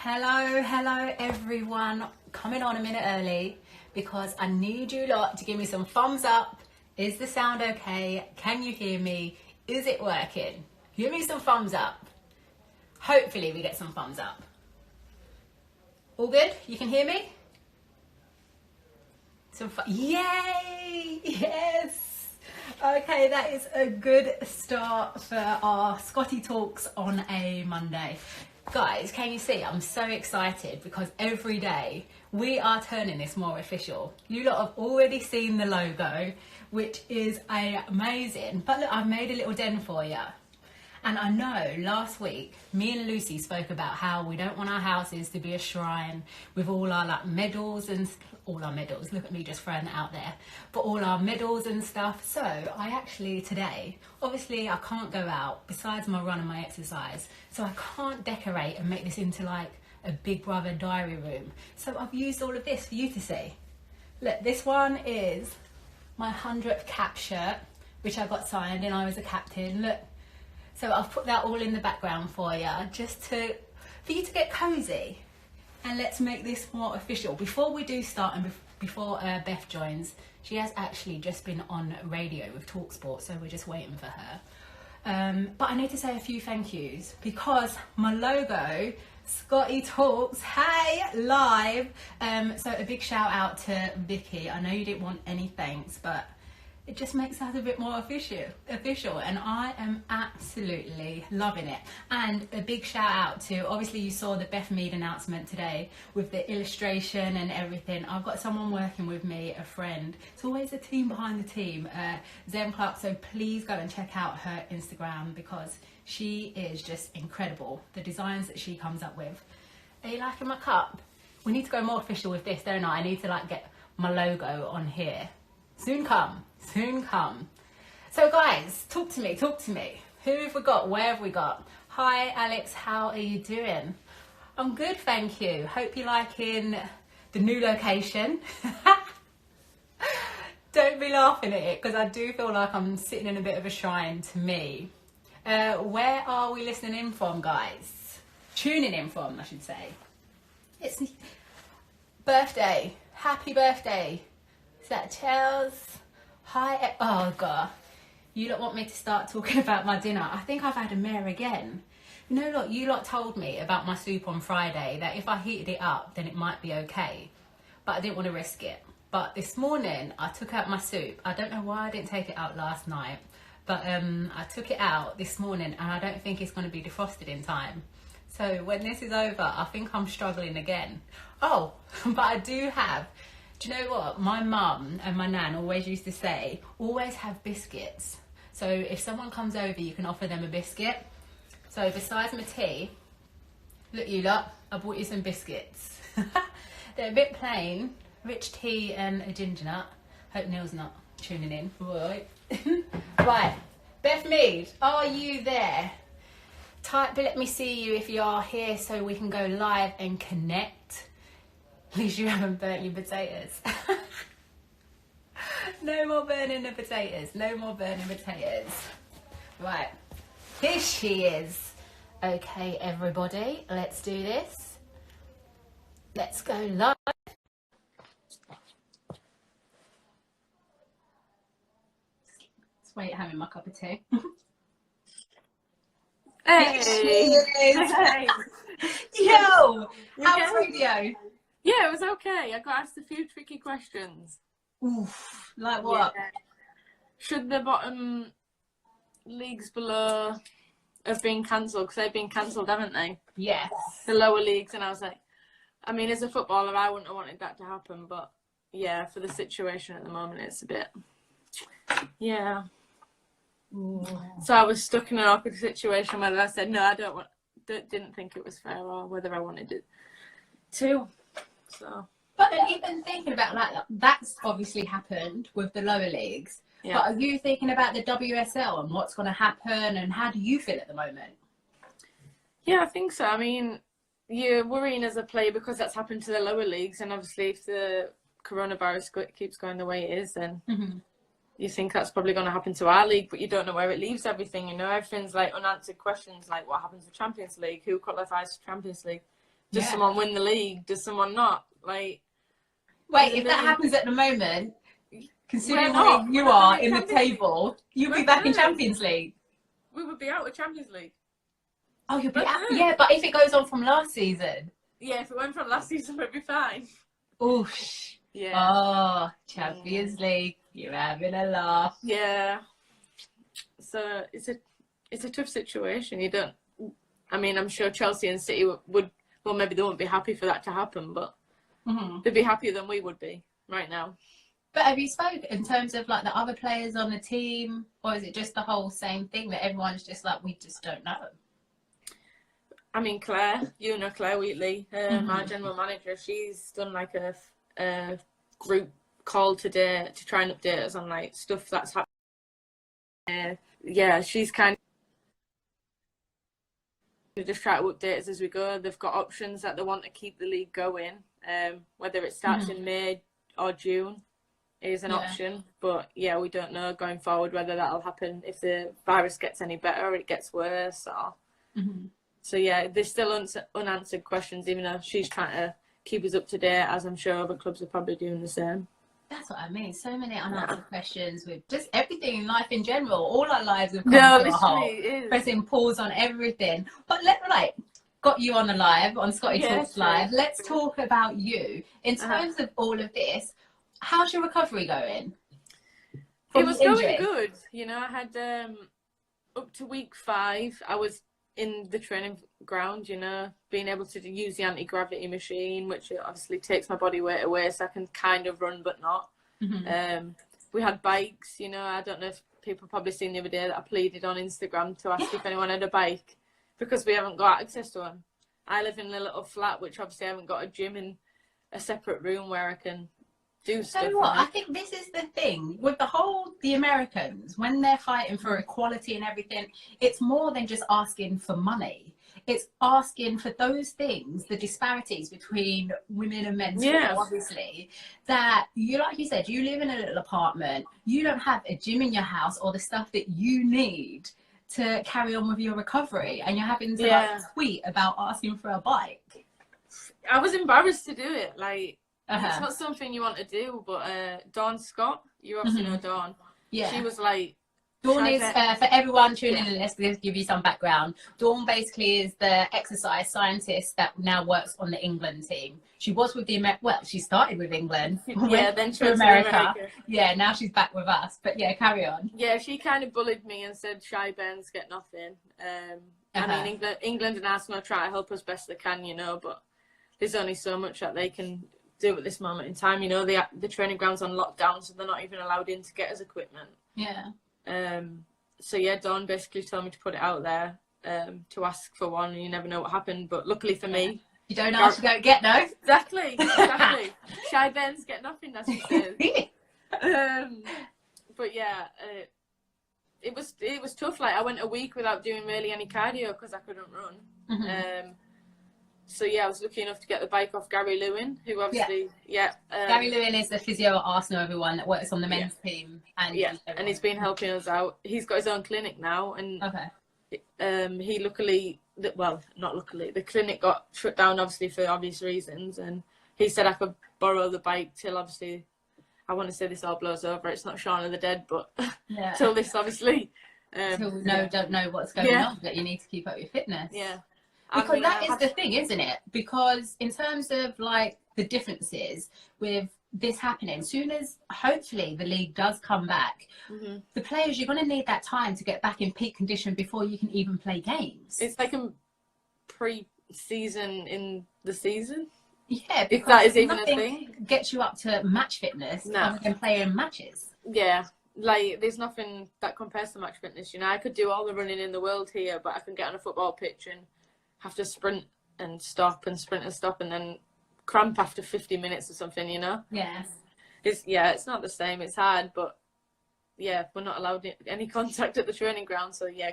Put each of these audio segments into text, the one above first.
Hello everyone. Coming on a minute early because I need you lot to give me some thumbs up. Is the sound okay? Can you hear me? Is it working? Give me some thumbs up. Hopefully we get some thumbs up. All good? You can hear me? Yay! Yes! Okay, that is a good start for our Scotty Talks on a Monday. Guys, can you see? I'm so excited because every day we are turning this more official. You lot have already seen the logo, which is amazing. But look, I've made a little den for you. And I know last week, me and Lucy spoke about how we don't want our houses to be a shrine with all our medals and all our medals. Look at me just throwing that out there. But all our medals and stuff. So I actually today, obviously I can't go out besides my run and my exercise. So I can't decorate and make this into like a Big Brother diary room. So I've used all of this for you to see. Look, this one is my 100th cap shirt, which I got signed and I was a captain. Look. So I've put that all in the background for you, just for you to get cozy. And let's make this more official. Before we do start and before Beth joins, she has actually just been on radio with TalkSport, so we're just waiting for her. But I need to say a few thank yous because my logo, Scotty Talks, hey, live. So a big shout out to Vicky. I know you didn't want any thanks, but it just makes us a bit more official, and I am absolutely loving it. And a big shout out to, obviously you saw the Beth Mead announcement today with the illustration and everything. I've got someone working with me, a friend. It's always a team behind the team, Zen Clark, so please go and check out her Instagram because she is just incredible. The designs that she comes up with. Are you liking my cup? We need to go more official with this, don't I? I need to like get my logo on here. Soon come. So guys, talk to me. Who have we got? Where have we got? Hi Alex, how are you doing? I'm good, thank you. Hope you're liking the new location. Don't be laughing at it because I do feel like I'm sitting in a bit of a shrine to me. Where are we listening in from, guys? Tuning in from, I should say. It's birthday. Happy birthday. Is that Chels? Hi, oh god, you lot want me to start talking about my dinner. I think I've had a mare again. You know, look, you lot told me about my soup on Friday that if I heated it up, then it might be okay. But I didn't want to risk it. But this morning, I took out my soup. I don't know why I didn't take it out last night. But I took it out this morning and I don't think it's going to be defrosted in time. So when this is over, I think I'm struggling again. Oh, but I do have... Do you know what? My mum and my nan always used to say, always have biscuits. So if someone comes over, you can offer them a biscuit. So besides my tea, look you lot, I bought you some biscuits. They're a bit plain, rich tea and a ginger nut. Hope Neil's not tuning in. Right. Right, Beth Mead, are you there? Type, let me see you if you are here so we can go live and connect. At least you haven't burnt your potatoes. No more burning the potatoes. No more burning potatoes. Right. Here she is. Okay, everybody. Let's do this. Let's go live. Let's wait having my cup of tea. Hey! Hey. Yo! How's radio? Yeah, it was okay. I got asked a few tricky questions. Oof, like what? Yeah. Should the bottom leagues below have been cancelled? Because they've been cancelled, haven't they? Yes. The lower leagues. And I was like, I mean, as a footballer, I wouldn't have wanted that to happen. But yeah, for the situation at the moment, it's a bit, yeah. Ooh. So I was stuck in an awkward situation whether I said, no, I didn't think it was fair, or whether I wanted it to. So, but even thinking about that's obviously happened with the lower leagues. Yeah. But are you thinking about the WSL and what's going to happen and how do you feel at the moment? Yeah, I think so. I mean, you're worrying as a player because that's happened to the lower leagues, and obviously if the coronavirus keeps going the way it is, then you think that's probably going to happen to our league, but you don't know where it leaves everything. You know, everything's like unanswered questions, like what happens to Champions League, who qualifies for Champions League. Does someone win the league? Does someone not? Like, wait, if that happens at the moment, considering where you are in the table, you'll be back in Champions League. We would be out of Champions League. Oh, you'll be out. Yeah, but if it goes on from last season. Yeah, if it went from last season, we'd be fine. Oosh. Yeah. Oh, Champions League. You're having a laugh. Yeah. So it's a tough situation. You don't. I mean, I'm sure Chelsea and City would. Well, maybe they won't be happy for that to happen, but they'd be happier than we would be right now. But have you spoken in terms of like the other players on the team, or is it just the whole same thing that everyone's just like, we just don't know? I mean, Claire, you know Claire Wheatley, our general manager, she's done like a group call today to try and update us on like stuff that's happening. Yeah, she's kind of just try to update us as we go. They've got options that they want to keep the league going, whether it starts in May or June is an option. But yeah, we don't know going forward whether that'll happen if the virus gets any better or it gets worse. Or so yeah, there's still unanswered questions, even though she's trying to keep us up to date, as I'm sure other clubs are probably doing the same. That's what I mean. So many unanswered questions with just everything in life in general. All our lives have come to a halt. Pressing pause on everything. But got you on the live, on Scotty Talks Live. Let's talk about you. In terms of all of this, how's your recovery going? It was going good. You know, I had up to week 5, I was in the training ground, you know, being able to use the anti-gravity machine, which obviously takes my body weight away, so I can kind of run but not. We had bikes, you know. I don't know if people probably seen the other day that I pleaded on Instagram to ask if anyone had a bike, because we haven't got access to one. I live in a little flat, which obviously I haven't got a gym in a separate room where I can do stuff. So what? I think this is the thing with the Americans, when they're fighting for equality and everything, it's more than just asking for money. It's asking for those things, the disparities between women and men, obviously, that you, like you said, you live in a little apartment, you don't have a gym in your house or the stuff that you need to carry on with your recovery, and you're having to tweet about asking for a bike. I was embarrassed to do it. Like, it's not something you want to do, but Dawn Scott, you obviously know Dawn. Yeah. She was like... Dawn is, for everyone tuning in, let's give you some background. Dawn basically is the exercise scientist that now works on the England team. She was with she started with England. Then she went to America. Yeah, now she's back with us. But yeah, carry on. Yeah, she kind of bullied me and said, Shy Ben's get nothing. I mean, England and Arsenal try to help us best they can, you know, but there's only so much that they can do at this moment in time. You know, the training ground's on lockdown, so they're not even allowed in to get us equipment. Yeah. So yeah, Dawn basically told me to put it out there, to ask for one, and you never know what happened. But luckily for me, you don't ask, you don't get no. Exactly. Shy Ben's get nothing, as she says. But yeah, it was tough. Like, I went a week without doing really any cardio because I couldn't run. So yeah, I was lucky enough to get the bike off Gary Lewin, who obviously, Gary Lewin is the physio at Arsenal, everyone that works on the men's team, and and he's been helping us out. He's got his own clinic now, and he luckily, not luckily, the clinic got shut down obviously for obvious reasons, and he said I could borrow the bike till obviously, I want to say this all blows over. It's not Shaun of the Dead, but till this obviously, till we don't know what's going on, but you need to keep up your fitness. Yeah. Because that is the thing, isn't it? Because in terms of like the differences with this happening, soon as hopefully the league does come back, the players, you're going to need that time to get back in peak condition before you can even play games. It's like a pre-season in the season. Yeah, if that is even a thing. Gets you up to match fitness other than playing matches. Yeah. Like, there's nothing that compares to match fitness, you know. I could do all the running in the world here, but I can get on a football pitch and have to sprint and stop and sprint and stop and then cramp after 50 minutes or something, you know? Yes. It's not the same. It's hard, but yeah, we're not allowed any contact at the training ground, so yeah,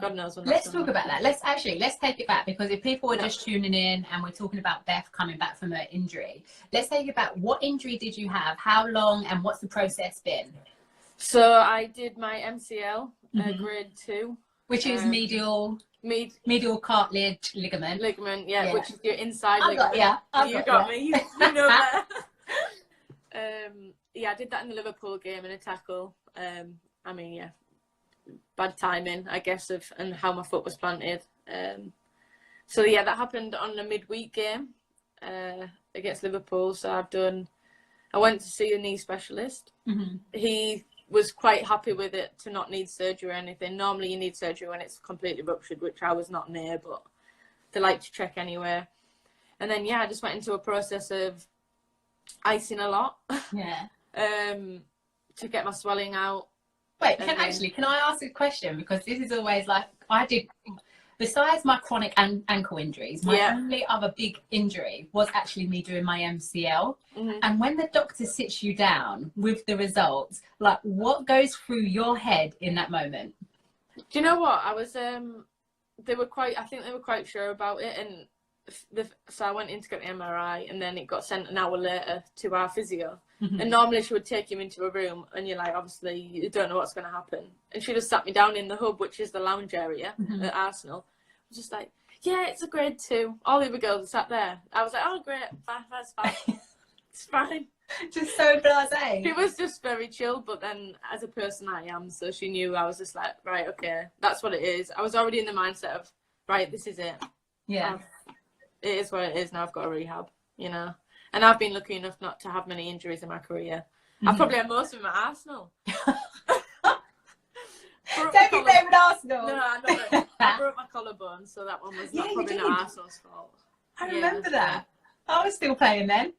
God knows when Let's talk about that. Let's take it back, because if people are just tuning in and we're talking about Beth coming back from her injury, let's take it back. What injury did you have? How long, and what's the process been? So I did my MCL, grade 2. Which is medial medial cartilage ligament. Yeah, which is your inside ligament. You got me. You know that. Yeah, I did that in the Liverpool game in a tackle. I mean, yeah, bad timing, I guess, and how my foot was planted. So yeah, that happened on a midweek game against Liverpool. So I went to see a knee specialist. Mm-hmm. He was quite happy with it to not need surgery or anything. Normally you need surgery when it's completely ruptured, which I was not near, but they like to check anyway. And then I just went into a process of icing a lot. Yeah. To get my swelling out. Wait, can I ask a question? Because this is always like, besides my chronic ankle injuries, my only other big injury was actually me doing my MCL. Mm-hmm. And when the doctor sits you down with the results, like, what goes through your head in that moment? Do you know what? I think they were quite sure about it. And so I went in to get the MRI, and then it got sent an hour later to our physio. Mm-hmm. And normally she would take you into a room, and you're like, obviously you don't know what's going to happen. And she just sat me down in the hub, which is the lounge area at Arsenal. I was just like, yeah, it's a grade 2. All the other girls sat there. I was like, oh great, that's fine. It's fine. Just so blasé. She was just very chill, but then as a person I am, so she knew. I was just like, right, okay, that's what it is. I was already in the mindset of, right, this is it. Yeah. It is what it is. Now I've got a rehab, you know. And I've been lucky enough not to have many injuries in my career. Mm-hmm. I've probably had most of them at Arsenal. Don't be blaming Arsenal. No, I broke my collarbone, so that one was probably not Arsenal's fault. I remember that. I was still playing then.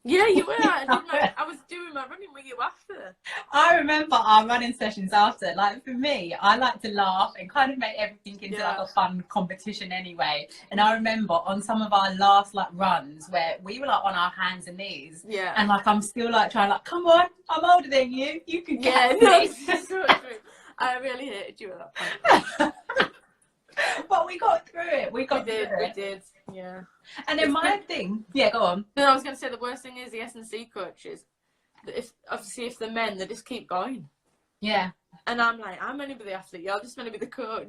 Yeah, you were. I was doing my running with you after. I remember our running sessions after. Like, for me, I like to laugh and kind of make everything into like a fun competition anyway. And I remember on some of our last like runs where we were like on our hands and knees. Yeah. And like I'm still like trying like, come on, I'm older than you. You can get me. That's so true. I really hated you at that point. But we got through it. We did. Yeah. And then my thing. Yeah, go on. No, I was going to say the worst thing is the S&C coaches. If the men, they just keep going. Yeah. And I'm like, I'm meant to be the athlete. You're just meant to be the coach.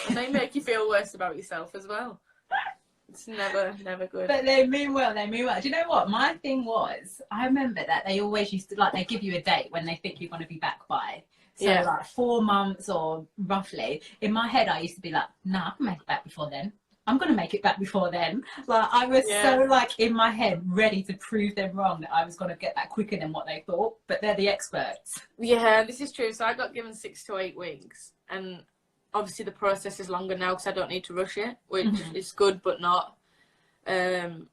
And they make you feel worse about yourself as well. It's never good. But they mean well. Do you know what? My thing was, I remember that they always used to, like, they give you a date when they think you're going to be back by. So like 4 months or roughly. In my head, I used to be like, nah, I can make it back before then. I'm going to make it back before then. Like, I was so like in my head ready to prove them wrong that I was going to get that quicker than what they thought. But they're the experts. Yeah, this is true. So I got given 6 to 8 weeks. And obviously the process is longer now because I don't need to rush it, which is good, but not. And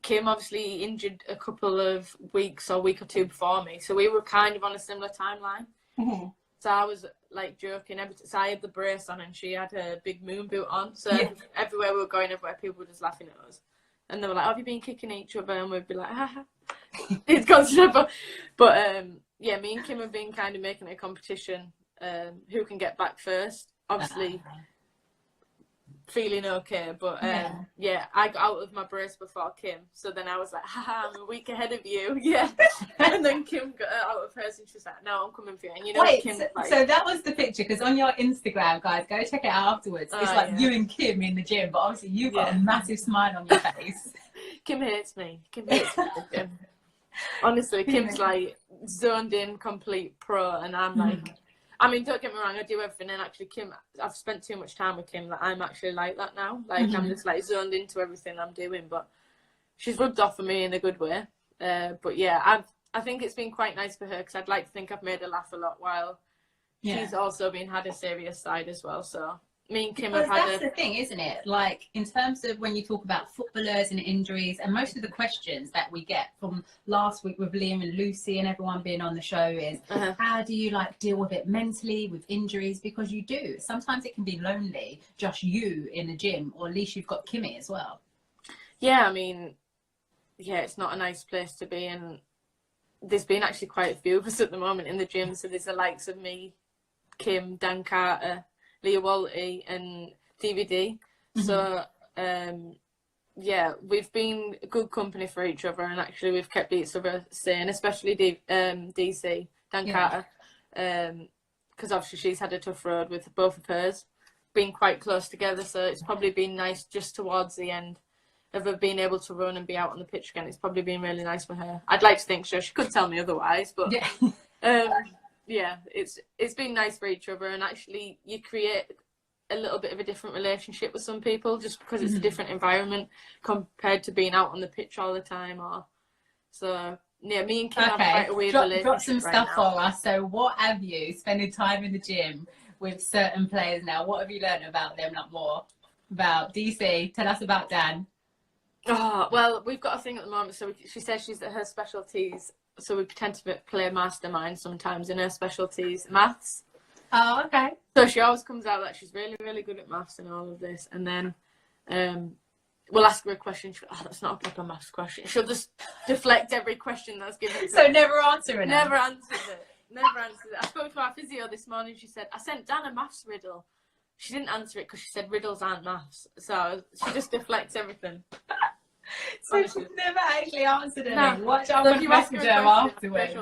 Kim obviously injured a couple of weeks or week or two before me. So we were kind of on a similar timeline. Mm-hmm. So I was like joking. So I had the brace on and she had her big moon boot on. So everywhere we were going, people were just laughing at us. And they were like, have you been kicking each other? And we'd be like, ha. It's constant. But me and Kim have been kind of making a competition. Who can get back first? Obviously, feeling okay. But I got out of my brace before Kim. So then I was like, haha, I'm a week ahead of you. Yeah. And then Kim got out of hers and she was like, no, I'm coming for you. And you know, wait, Kim, so that was the picture, because on your Instagram, guys, go check it out afterwards. It's like you and Kim in the gym, but obviously you've got a massive smile on your face. Kim hates me. Honestly, Kim's like zoned in, complete pro, and I'm like, I mean, don't get me wrong, I do everything, and actually Kim, I've spent too much time with Kim that I'm actually like that now. Like, I'm just like zoned into everything I'm doing, but she's rubbed off on me in a good way. But yeah, I think it's been quite nice for her, because I'd like to think I've made her laugh a lot while she's also had a serious side as well. So me and Kim have had that's the thing, isn't it? Like, in terms of when you talk about footballers and injuries, and most of the questions that we get from last week with Liam and Lucy and everyone being on the show is, how do you like deal with it mentally with injuries? Because you do. Sometimes it can be lonely, just you in the gym, or at least you've got Kimmy as well. Yeah, I mean, it's not a nice place to be, and there's been actually quite a few of us at the moment in the gym. So there's the likes of me, Kim, Dan Carter, Leah Walty and DVD. So we've been good company for each other, and actually we've kept each other sane, especially DC, Dan Carter, because obviously she's had a tough road with both of hers. been quite close together, so it's probably been nice just towards the end of her being able to run and be out on the pitch again. It's probably been really nice for her. I'd like to think so. She could tell me otherwise, but yeah, it's been nice for each other, and actually you create a little bit of a different relationship with some people just because it's a different environment compared to being out on the pitch all the time. Or so yeah, me and Kim have quite a weird relationship. Drop some stuff now. for us. So what have you spending time in the gym with certain players now? What have you learned about them? Like more about DC. Tell us about Dan. Oh, well, we've got a thing at the moment. So she says she's at her specialties. So we tend to play mastermind sometimes in her specialties, maths. Oh, okay. So she always comes out that she's really, really good at maths and all of this. And then we'll ask her a question. She'll, that's not a proper maths question. She'll just deflect every question that's given to her. So never answering it. Never answers it. Never answers it. I spoke to our physio this morning. She said, I sent Dan a maths riddle. She didn't answer it because she said riddles aren't maths. So she just deflects everything. So she's never actually answered it. No. Watch, I'm going to message her afterwards.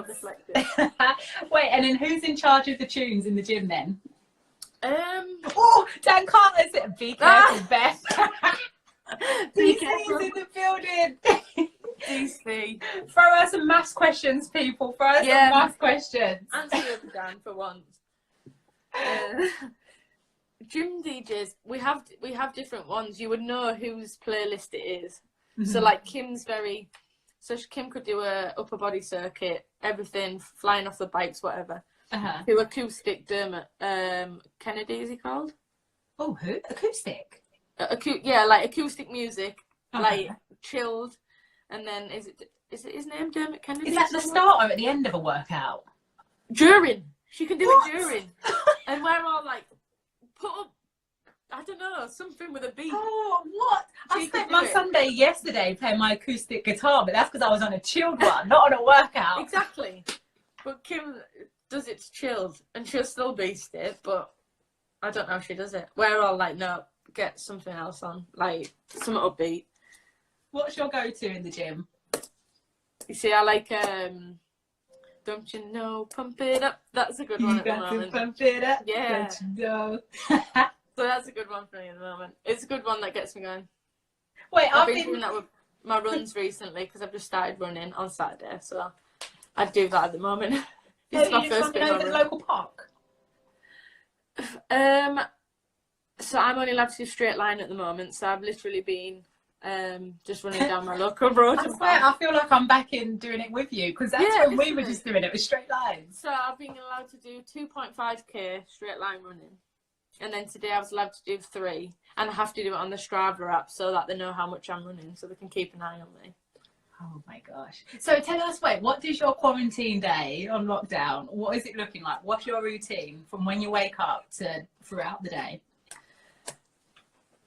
Wait, and then who's in charge of the tunes in the gym then? Oh, Dan Carter's it. Be careful, Beth. DC's in the building. DC. Throw her some maths questions, people. Throw her some maths questions. Answer them, Dan, for once. Gym DJs, we have different ones. You would know whose playlist it is. So like Kim's Kim could do a upper body circuit, everything, flying off the bikes, whatever. Do acoustic Dermot Kennedy, is he called? Oh, who? Acoustic? Yeah, like acoustic music, like chilled. And then is it his name, Dermot Kennedy? Is that the start or at the end of a workout? During. She can do it during. And we're all like, put up, I don't know, something with a beat. Oh, what? I spent my Sunday yesterday playing my acoustic guitar, but that's because I was on a chilled one, not on a workout. Exactly. But Kim does it chilled, and she'll still beast it, but I don't know how she does it. We're all like, no, get something else on, like something upbeat. What's your go-to in the gym? You see, I like, don't you know, pump it up. That's a good one at the moment. You got to pump it up. Yeah. Don't you know? So that's a good one for me at the moment. It's a good one that gets me going. Wait, I've been doing that with my runs recently because I've just started running on Saturday, so I do that at the moment. It's my first bit over the local park. So I'm only allowed to do straight line at the moment, so I've literally been just running down my local road. I feel like I'm back in doing it with you because that's when we were just doing it with straight lines. So I've been allowed to do 2.5k straight line running. And then today I was allowed to do 3. And I have to do it on the Strava app so that they know how much I'm running, so they can keep an eye on me. Oh my gosh. So tell us, what does your quarantine day on lockdown, what is it looking like? What's your routine from when you wake up to throughout the day?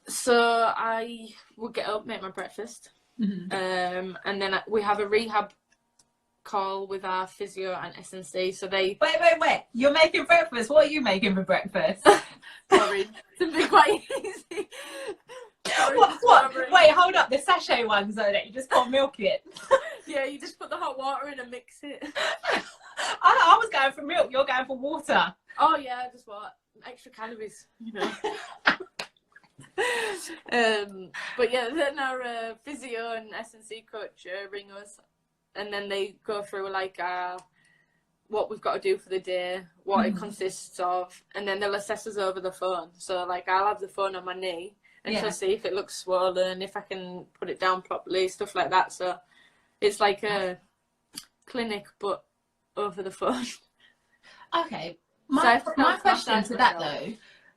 So I would get up, make my breakfast. And then we have a rehab call with our physio and S&C. So they... Wait. You're making breakfast. What are you making for breakfast? Sorry. Something quite easy. What? Wait, hold up. The sachet ones, though, that you just pour milk in. Yeah, you just put the hot water in and mix it. I was going for milk. You're going for water. Oh, yeah, just what? Extra calories, you know. But yeah, then our physio and S&C coach ring us, and then they go through like what we've got to do for the day, what it consists of, and then they'll assess us over the phone. So like I'll have the phone on my knee and she'll see if it looks swollen, if I can put it down properly, stuff like that. So it's like a clinic but over the phone. Okay. My question to that though,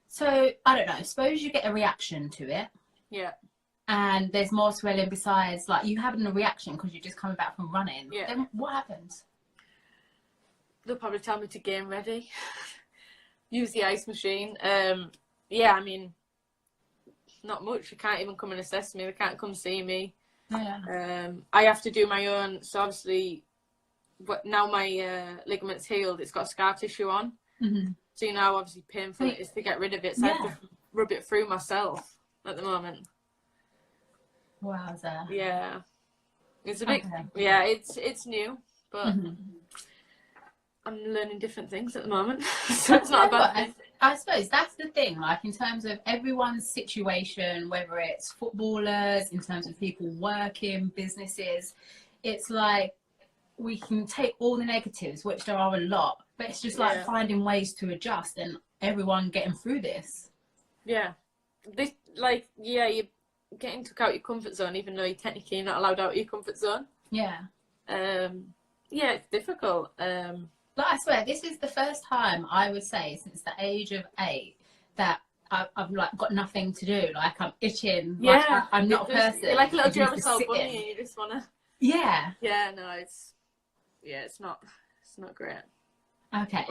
so I don't know, suppose you get a reaction to it. Yeah. And there's more swelling besides, like, you having a reaction because you're just coming back from running. Yeah. Then what happens? They'll probably tell me to get ready. Use the ice machine. Yeah, I mean, not much. They can't even come and assess me. They can't come see me. Yeah. I have to do my own. So obviously, now my ligament's healed, it's got scar tissue on. So you know, obviously painful it is to get rid of it. So I have to rub it through myself at the moment. Wowza. Yeah. It's a bit, yeah, it's new, but I'm learning different things at the moment. So it's not a bad thing. I suppose that's the thing, like in terms of everyone's situation, whether it's footballers, in terms of people working, businesses, it's like we can take all the negatives, which there are a lot, but it's just like finding ways to adjust and everyone getting through this. Yeah. This, like, yeah, you're getting took out your comfort zone, even though you're technically not allowed out of your comfort zone. Yeah. Yeah, it's difficult. But I swear, this is the first time I would say since the age of 8 that I've like got nothing to do. Like I'm itching. Yeah, like, I'm not a person. You're like a little jealous Duracell bunny, and you just wanna. Yeah. Yeah, no, it's not great. Okay.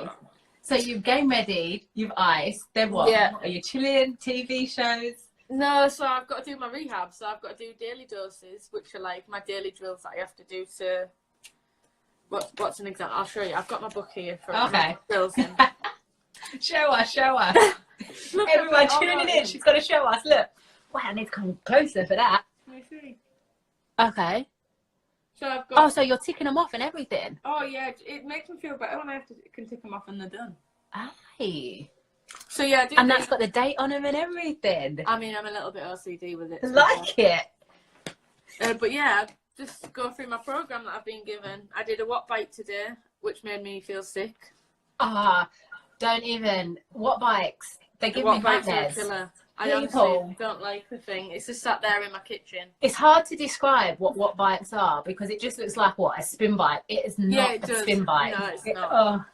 So you've game ready, you've iced. Then what? Yeah. Are you chilling? TV shows? No, so I've got to do my rehab. So I've got to do daily doses, which are like my daily drills that I have to do to. What's an example? I'll show you. I've got my book here for my drills in. Show us. Everyone tuning in. She's got to show us. Look. Wow, I need to come closer for that. Let me see. Okay. So I've got. Oh, so you're ticking them off and everything. Oh yeah, it makes me feel better when I can tick them off and they're done. Aye. So yeah, and that's got the date on them and everything. I mean, I'm a little bit OCD with it. Like it. But yeah, just go through my program that I've been given. I did a watt bike today, which made me feel sick. Don't even. What bikes? They give me nightmares. I honestly don't like the thing. It's just sat there in my kitchen. It's hard to describe what bikes are because it just looks like a spin bike. It is not a spin bike. No, it's not.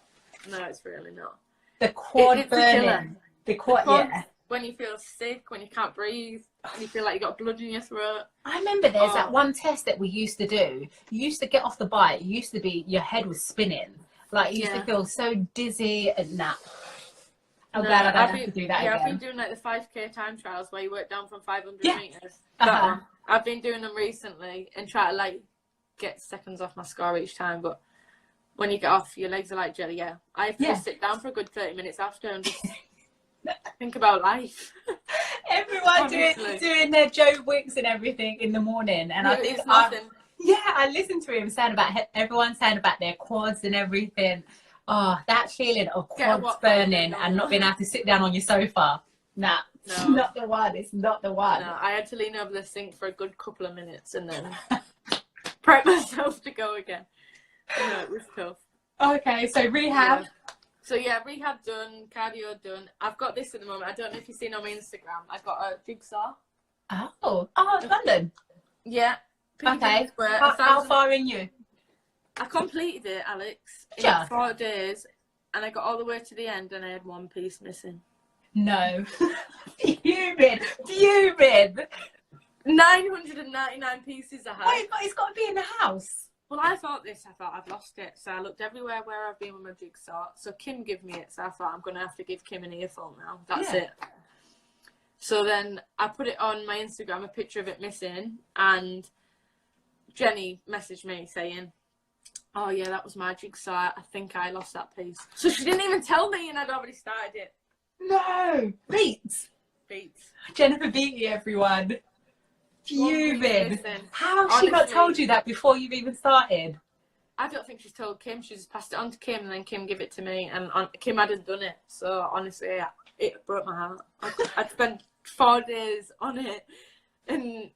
No, it's really not. The quad burning. The quad, yeah. When you feel sick, when you can't breathe, when you feel like you got blood in your throat. I remember there's that one test that we used to do. You used to get off the bike. You used to be, your head was spinning. Like, you used to feel so dizzy and that. I'm glad I don't have to do that again. I've been doing like the 5K time trials where you work down from 500 meters. That one. I've been doing them recently and try to like get seconds off my score each time. But when you get off, your legs are like jelly. Yeah, I have to just sit down for a good 30 minutes after and just think about life. Everyone doing their Joe Wicks and everything in the morning, and I think I listened to him saying about everyone saying about their quads and everything. Oh, that feeling of quads burning and not being able to sit down on your sofa. Nah, it's not the one. It's not the one. No, I had to lean over the sink for a good couple of minutes and then prep myself to go again. No, it was tough. Okay, so rehab. Yeah. So yeah, rehab done, cardio done. I've got this at the moment. I don't know if you've seen on my Instagram. I've got a jigsaw. Oh, London. Yeah. Okay. How far in you? I completed it, Alex, in 4 days, and I got all the way to the end, and I had one piece missing. No. Fuming. 999 pieces I had. Wait, but it's got to be in the house. Well, I thought I've lost it, so I looked everywhere where I've been with my jigsaw. So Kim gave me it, so I thought I'm going to have to give Kim an earful now. That's it. So then I put it on my Instagram, a picture of it missing, and Jenny messaged me saying, oh yeah, that was my jigsaw. I think I lost that piece. So she didn't even tell me, and I'd already started it. No, beats. Jennifer Beatty, everyone. Fuming. How has she not told you that before you've even started? I don't think she's told Kim. She just passed it on to Kim, and then Kim gave it to me, and Kim hadn't done it. So honestly, it broke my heart. I'd spent 4 days on it, and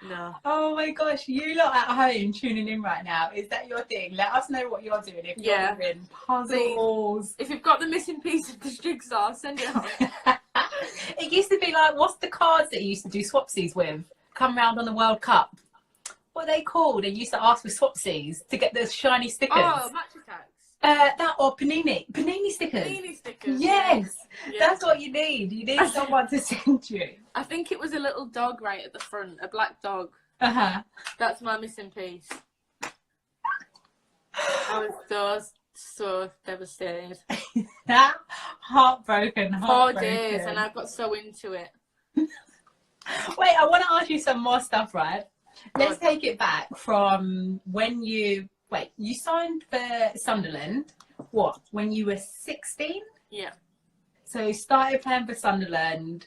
no. Oh my gosh, you lot at home tuning in right now, is that your thing? Let us know what you're doing if you're doing puzzles. If you've got the missing piece of the jigsaw, send it on. It used to be like, what's the cards that you used to do swapsies with? Come round on the World Cup. What are they called? They used to ask for swapsies to get those shiny stickers. Oh, match attacks. That or panini stickers. Panini stickers. Yes, that's what you need. You need someone to send you. I think it was a little dog right at the front, a black dog. That's my missing piece. I was so devastated. Heartbroken. 4 days, and I got so into it. Wait, I want to ask you some more stuff, right? Let's take it back from when you signed for Sunderland, when you were 16? Yeah. So you started playing for Sunderland,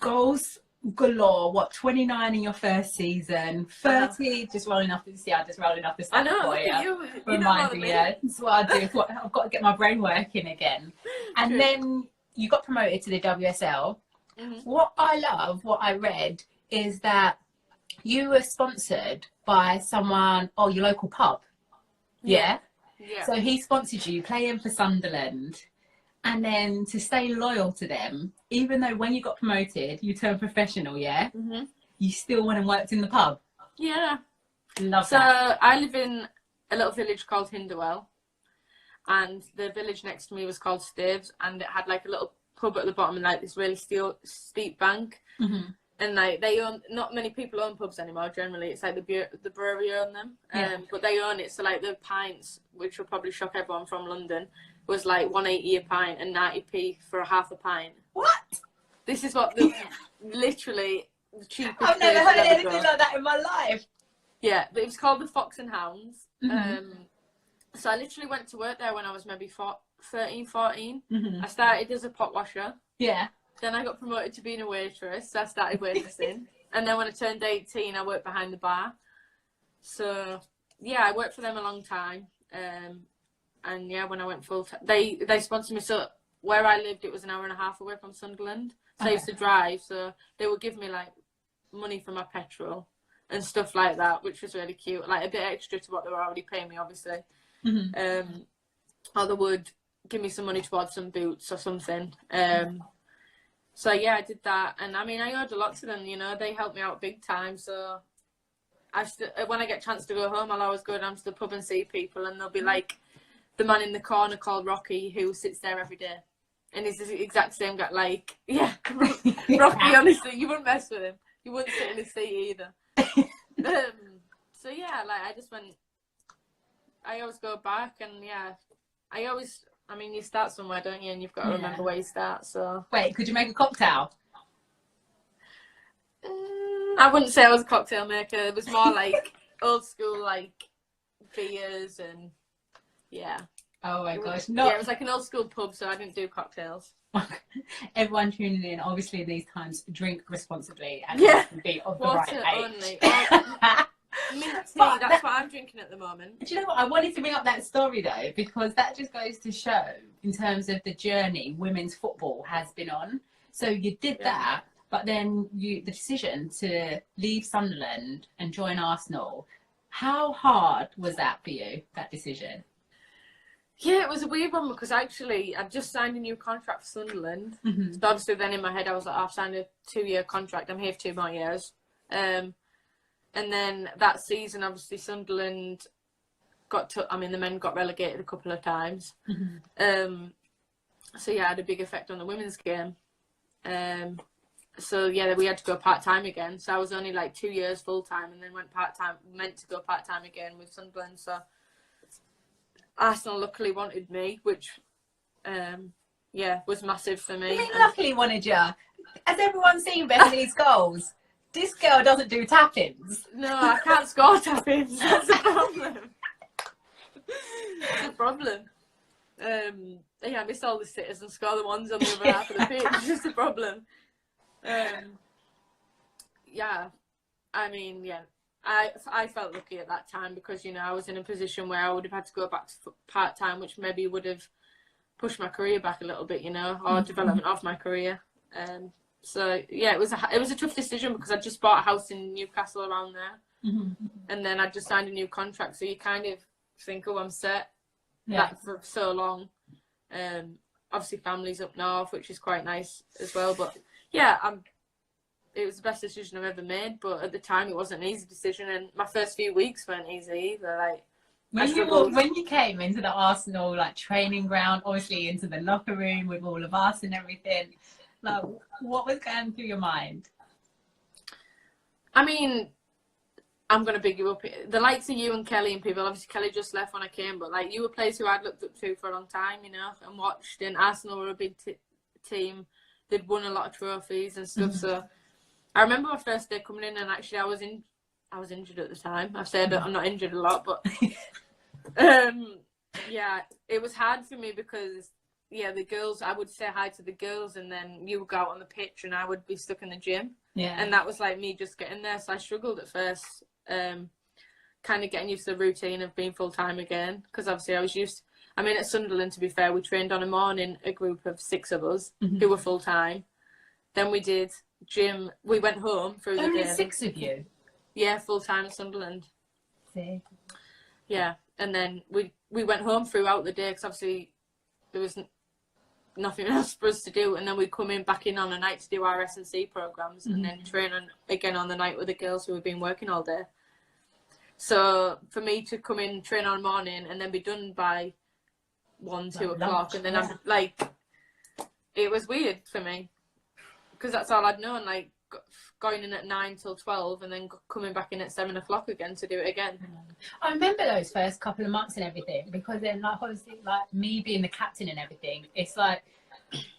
goals galore. What, 29 in your first season, 30 just rolling off the just rolling off the I stat know, for look you. at you. You know more Remind than me, me. yeah. That's what I do. It's what, I've got to get my brain working again. And True. then you got promoted to the WSL. What I love, what I read, is that you were sponsored by someone, or your local pub. Yeah? Yeah. So he sponsored you playing for Sunderland. And then to stay loyal to them, even though when you got promoted, you turned professional, yeah? You still went and worked in the pub. Yeah. Love that. So I live in a little village called Hinderwell, and the village next to me was called Staves, and it had like a little pub at the bottom and like this really steep bank. And like they own, not many people own pubs anymore. Generally, it's like the brewery own them, but they own it. So like the pints, which will probably shock everyone from London, was like 180 a pint and 90p for a half a pint. What? This is what the literally the cheapest. I've never heard anything like that in my life. Yeah, but it was called the Fox and Hounds. So I literally went to work there when I was maybe 13, 14. I started as a pot washer. Yeah. Then I got promoted to being a waitress, so I started waitressing. And then when I turned 18, I worked behind the bar. So, yeah, I worked for them a long time. And, yeah, when I went full time, they sponsored me. So, where I lived, it was an hour and a half away from Sunderland. So I used to drive. So, they would give me, like, money for my petrol and stuff like that, which was really cute. Like, a bit extra to what they were already paying me, obviously. Or they would give me some money towards some boots or something. So yeah, I did that, and I mean, I owed a lot to them. You know, they helped me out big time. So when I get a chance to go home, I'll always go down to the pub and see people, and they'll be like the man in the corner called Rocky who sits there every day, and he's the exact same guy. Like, yeah, Rocky. Honestly, you wouldn't mess with him. You wouldn't sit in his seat either. So yeah, like I always go back, and yeah, I mean, you start somewhere, don't you? And you've got to remember where you start, so... Wait, could you make a cocktail? I wouldn't say I was a cocktail maker. It was more like old school, like, beers and... Yeah. Oh my gosh. Yeah, it was like an old school pub, so I didn't do cocktails. Everyone tuning in, obviously, these times, drink responsibly and be of the Water right age. Only. Mint tea, that's what I'm drinking at the moment. Do you know what? I wanted to bring up that story though, because that just goes to show in terms of the journey women's football has been on. So you did that, but then the decision to leave Sunderland and join Arsenal, how hard was that for you, that decision? Yeah, it was a weird one because actually I'd just signed a new contract for Sunderland. So obviously then in my head I was like, I've signed a 2-year contract, I'm here for 2 more years. And then that season, obviously, Sunderland the men got relegated a couple of times. So, yeah, it had a big effect on the women's game. So, yeah, we had to go part-time again. So I was only like 2 years full-time and then went part-time, meant to go part-time again with Sunderland. So Arsenal luckily wanted me, which, was massive for me. I mean, luckily wanted you. Has everyone seen Beth Mead's goals? This girl doesn't do tap-ins. No, I can't score tap-ins. That's a problem. That's a problem. I miss all the sitters and score the ones on the other half of the pitch. It's just a problem. I felt lucky at that time because, you know, I was in a position where I would have had to go back to part-time, which maybe would have pushed my career back a little bit, you know, or development of my career. So yeah, it was a tough decision because I just bought a house in Newcastle around there, and then I just signed a new contract. So you kind of think, oh, I'm set that for so long. Obviously, family's up north, which is quite nice as well. But yeah, it was the best decision I've ever made. But at the time, it wasn't an easy decision, and my first few weeks weren't easy either. Like when you came into the Arsenal like training ground, obviously into the locker room with all of us and everything. Like, what was going through your mind? I mean, I'm going to big you up. The likes of you and Kelly and people, obviously Kelly just left when I came, but like you were players who I'd looked up to for a long time, you know, and watched, and Arsenal were a big team. They'd won a lot of trophies and stuff. So I remember my first day coming in, and actually I was injured at the time. I've said I'm not injured a lot, but yeah, it was hard for me because yeah, the girls, I would say hi to the girls, and then you would go out on the pitch and I would be stuck in the gym. Yeah. And that was like me just getting there. So I struggled at first, kind of getting used to the routine of being full-time again. Because obviously I was used, I mean, at Sunderland, to be fair, we trained on a morning, a group of 6 of us who were full-time. Then we did gym, we went home through the day. Only 6 of you? Yeah, full-time at Sunderland. See? Yeah, and then we went home throughout the day because obviously there was nothing else for us to do, and then we'd come back in on a night to do our S&C programs, and then train again on the night with the girls who had been working all day. So for me to come in, train on morning, and then be done by 1, 2 o'clock, and then I'm like, it was weird for me because that's all I'd known, like going in at 9 till 12 and then coming back in at 7 o'clock again to do it again. I remember those first couple of months and everything, because then, like, obviously, like me being the captain and everything, it's like,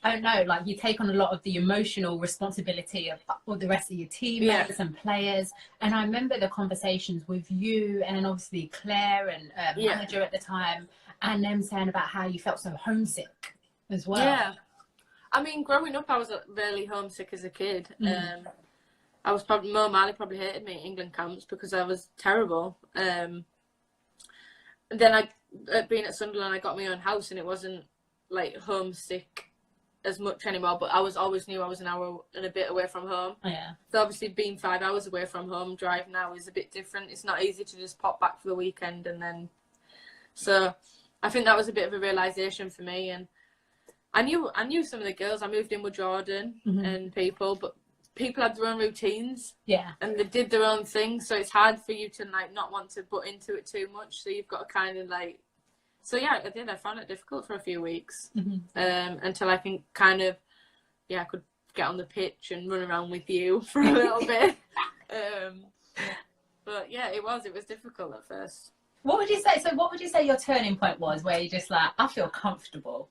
I don't know, like you take on a lot of the emotional responsibility of all the rest of your teammates and players. And I remember the conversations with you and then obviously Claire and manager at the time, and them saying about how you felt so homesick as well. Yeah. I mean, growing up, I was really homesick as a kid. I was probably, Mo Marley probably hated me at England camps because I was terrible. And then being at Sunderland, I got my own house, and it wasn't like homesick as much anymore, but I always knew I was an hour and a bit away from home. Yeah. So obviously being 5 hours away from home, drive now is a bit different. It's not easy to just pop back for the weekend and then. So I think that was a bit of a realisation for me, and I knew some of the girls. I moved in with Jordan and people, but people had their own routines. Yeah. And they did their own thing, so it's hard for you to like not want to butt into it too much. So you've got to kind of like. So yeah, I did. I found it difficult for a few weeks until I can kind of, I could get on the pitch and run around with you for a little bit. But yeah, it was difficult at first. What would you say? So what would you say your turning point was, where you just like, I feel comfortable?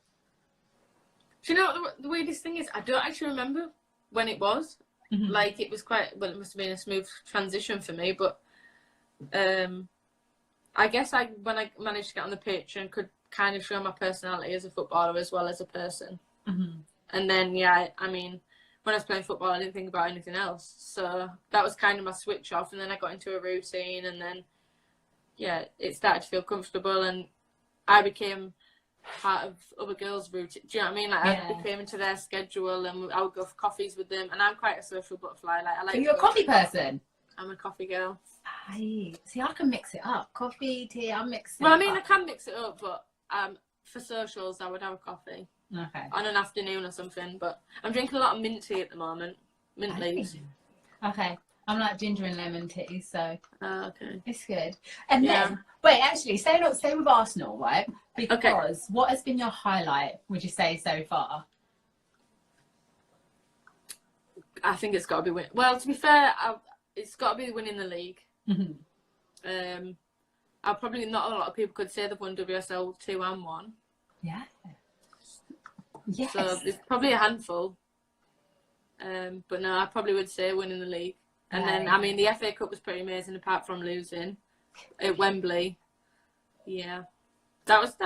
Do you know what the weirdest thing is? I don't actually remember when it was. Like it was quite, well, it must have been a smooth transition for me, but I guess when I managed to get on the pitch and could kind of show my personality as a footballer as well as a person. And then, I mean, when I was playing football, I didn't think about anything else. So that was kind of my switch off. And then I got into a routine, and then, it started to feel comfortable, and I became part of other girls' routine. Do you know what I mean? Like I became into their schedule, and I would go for coffees with them. And I'm quite a social butterfly. Like I like. So you're a coffee person? I'm a coffee girl. See, I can mix it up. Coffee, tea, I'm mixing Well, I mean, I can mix it up, but for socials, I would have a coffee. Okay. On an afternoon or something, but I'm drinking a lot of mint tea at the moment. Mint leaves. Okay. I'm like ginger and lemon tea, so okay. It's good. And then, wait, actually, stay with Arsenal, right? Because what has been your highlight, would you say, so far? I think it's got to be win. Well, to be fair, it's got to be winning the league. I probably not a lot of people could say they've won WSL 2 and 1. Yeah. Yes. So there's probably a handful. But no, I probably would say winning the league. And then, I mean, the FA Cup was pretty amazing apart from losing at Wembley. Yeah. That was,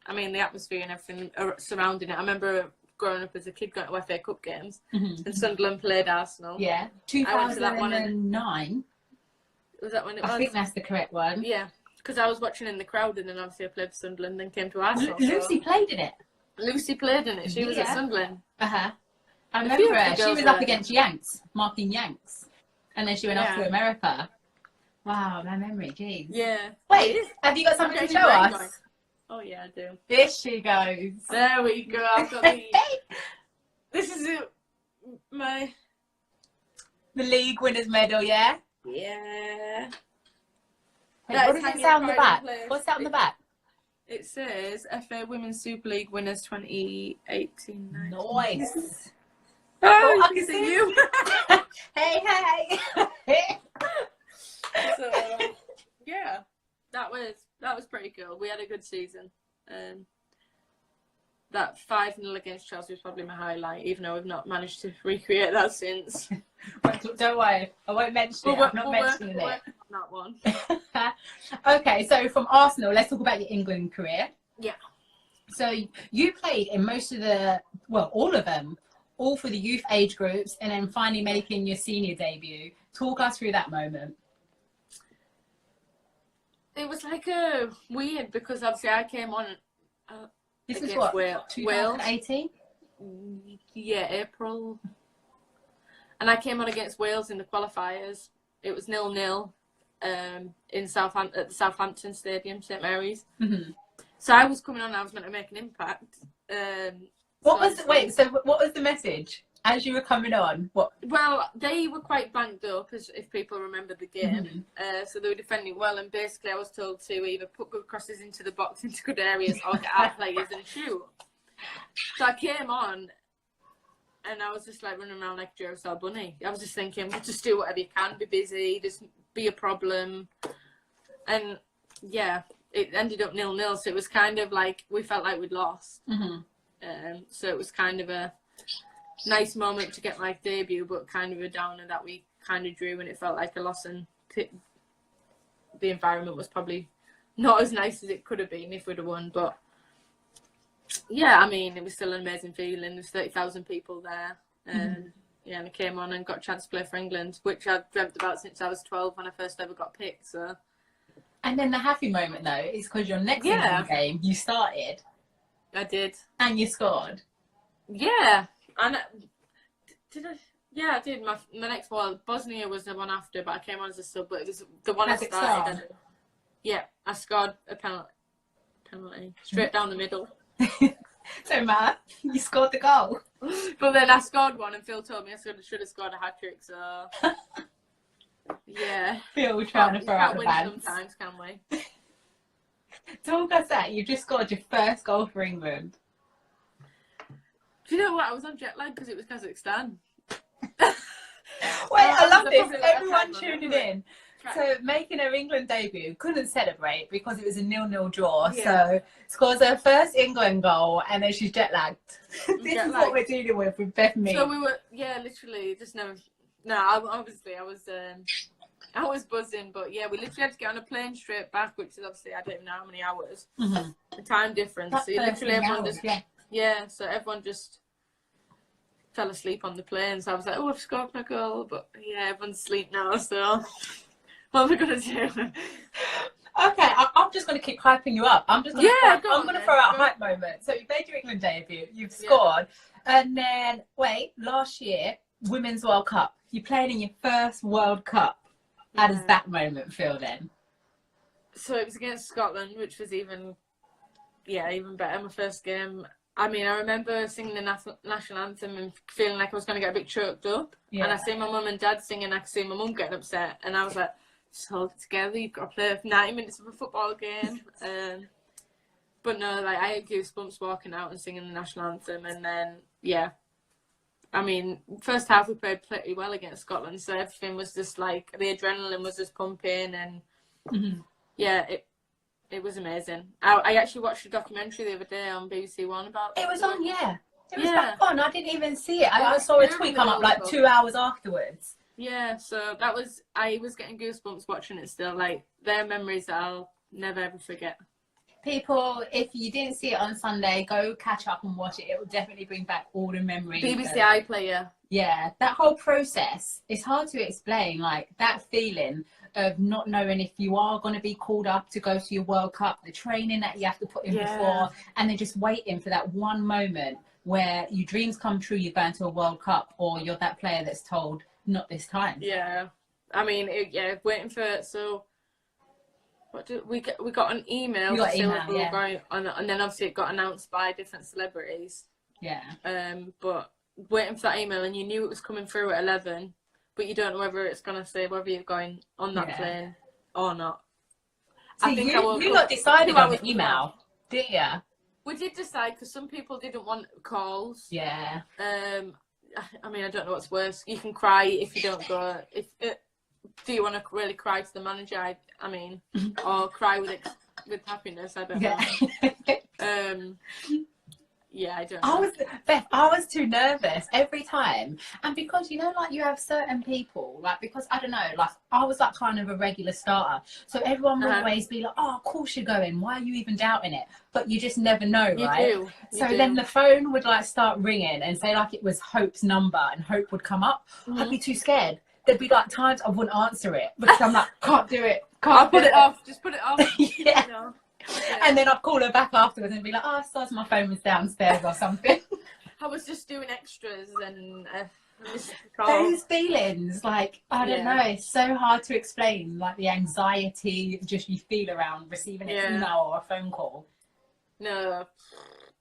I mean, the atmosphere and everything surrounding it. I remember growing up as a kid going to FA Cup games, and Sunderland played Arsenal. Yeah. 2009. Was that when it was? I think that's the correct one. Yeah. Because I was watching in the crowd, and then obviously I played for Sunderland, then came to Arsenal. Lucy played in it. Lucy played in it. She was at Sunderland. I remember her. She was up against Yanks, Martin Yanks. And then she went off to America. Wow, my memory, geez. Yeah. Wait, have you got something to show us? Going. Oh, yeah, I do. There she goes. There we go. I've got the... This is it. The league winners medal, yeah? Yeah. Wait, what does it say on the back? What's that on the back? It says FA Women's Super League winners 2018. Nice. Oh, I can see you. Hey. So, yeah, that was pretty cool. We had a good season. That 5-0 against Chelsea was probably my highlight, even though we've not managed to recreate that since. Don't worry, I won't mention it. I'm not mentioning it. That one. Okay, so from Arsenal, let's talk about your England career. Yeah. So you played in most of the, well, all of them, all for the youth age groups, and then finally making your senior debut. Talk us through that moment. It was like a weird, because obviously I came on This is against what, 2018? Yeah, April. And I came on against Wales in the qualifiers. It was 0-0 in Southampton, at the Southampton Stadium, St Mary's. Mm-hmm. So I was coming on, I was meant to make an impact. What was the message as you were coming on? What? Well, they were quite banked up, as if people remember the game. Mm-hmm. So they were defending well, and basically I was told to either put good crosses into the box, into good areas, or get our players and shoot. So I came on, and I was just like running around like a Duracell bunny. I was just thinking, just do whatever you can, be busy, just be a problem. And yeah, it ended up 0-0, so it was kind of like, we felt like we'd lost. Mm-hmm. So it was kind of a nice moment to get my debut, but kind of a downer that we kind of drew, and it felt like a loss, and the environment was probably not as nice as it could have been if we'd have won. But yeah, I mean, it was still an amazing feeling. There's 30,000 people there. Yeah, and I came on and got a chance to play for England, which I've dreamt about since I was 12 when I first ever got picked. So. And then the happy moment, though, is because your next England game, you started. I did. And you scored. Yeah. And did I? Yeah, I did. My next one, Bosnia was the one after, but I came on as a sub. But it was the one I started. Yeah, I scored a penalty straight down the middle. So, Matt, you scored the goal. But then I scored one, and Phil told me I should have scored a hat trick. So yeah, Phil trying to throw out the bands. Sometimes, can we? Talk us that you just scored your first goal for England. Do you know what? I was on jet lag because it was Kazakhstan. Wait, I love this. Everyone tuning in. So making her England debut, couldn't celebrate because it was a 0-0 draw. Yeah. So scores her first England goal, and then she's jet lagged. This is what we're dealing with Beth Mead. So we were, literally just never. No, I was buzzing, but yeah, we literally had to get on a plane straight back, which is obviously, I don't even know how many hours. Mm-hmm. The time difference. That's so you literally everyone hours, just so everyone just fell asleep on the plane. So I was like, oh, I've scored my goal, but yeah, everyone's asleep now. So what are we gonna do? Okay, I'm just going to keep hyping you up. I'm going to throw out a hype moment. So you made your England debut, you've scored, and then last year, Women's World Cup. You played in your first World Cup. How does that moment feel then? So it was against Scotland, which was even better. My first game. I mean, I remember singing the national anthem and feeling like I was going to get a bit choked up. Yeah. And I see my mum and dad singing, I could see my mum getting upset. And I was like, just hold it together. You've got to play 90 minutes of a football game. But no, like, I had goosebumps walking out and singing the national anthem. And then, I mean, first half we played pretty well against Scotland, so everything was just like, the adrenaline was just pumping, and it was amazing. I actually watched a documentary the other day on BBC One about it. It was on, It was back on. I didn't even see it. I saw a tweet come up like 2 hours afterwards. Yeah, so I was getting goosebumps watching it still. Like, they're memories that I'll never ever forget. People, if you didn't see it on Sunday, go catch up and watch it. It will definitely bring back all the memories. BBC iPlayer. Yeah, that whole process, it's hard to explain, like that feeling of not knowing if you are going to be called up to go to your World Cup, the training that you have to put in before, and then just waiting for that one moment where your dreams come true, you're going to a World Cup, or you're that player that's told, not this time. Yeah, I mean, waiting for it, so... we got an email to say we were going on, and then obviously it got announced by different celebrities. Yeah. But waiting for that email, and you knew it was coming through at 11, but you don't know whether it's gonna say whether you're going on that plane or not. So you not decided on the email, did you? We did decide because some people didn't want calls. Yeah. I mean, I don't know what's worse. You can cry if you don't go. Do you want to really cry to the manager? I mean, or cry with happiness? I don't know. Yeah, I don't I know. was, Beth, I was too nervous every time. And because, you know, like you have certain people, like, because I don't know, like I was like kind of a regular starter. So everyone would always be like, oh, of course you're going. Why are you even doubting it? But you just never know, You right? do. So then the phone would like start ringing and say like it was Hope's number and Hope would come up. I'd be too scared. There'd be like times I wouldn't answer it because I'm like, can't do it. I'll Can't put do it off. Just put it off. Yeah. You know? And then I'd call her back afterwards and be like, oh, I my phone was downstairs or something. I was just doing extras and Those feelings, like, I don't know, it's so hard to explain, like the anxiety just you feel around receiving an email or a phone call. No,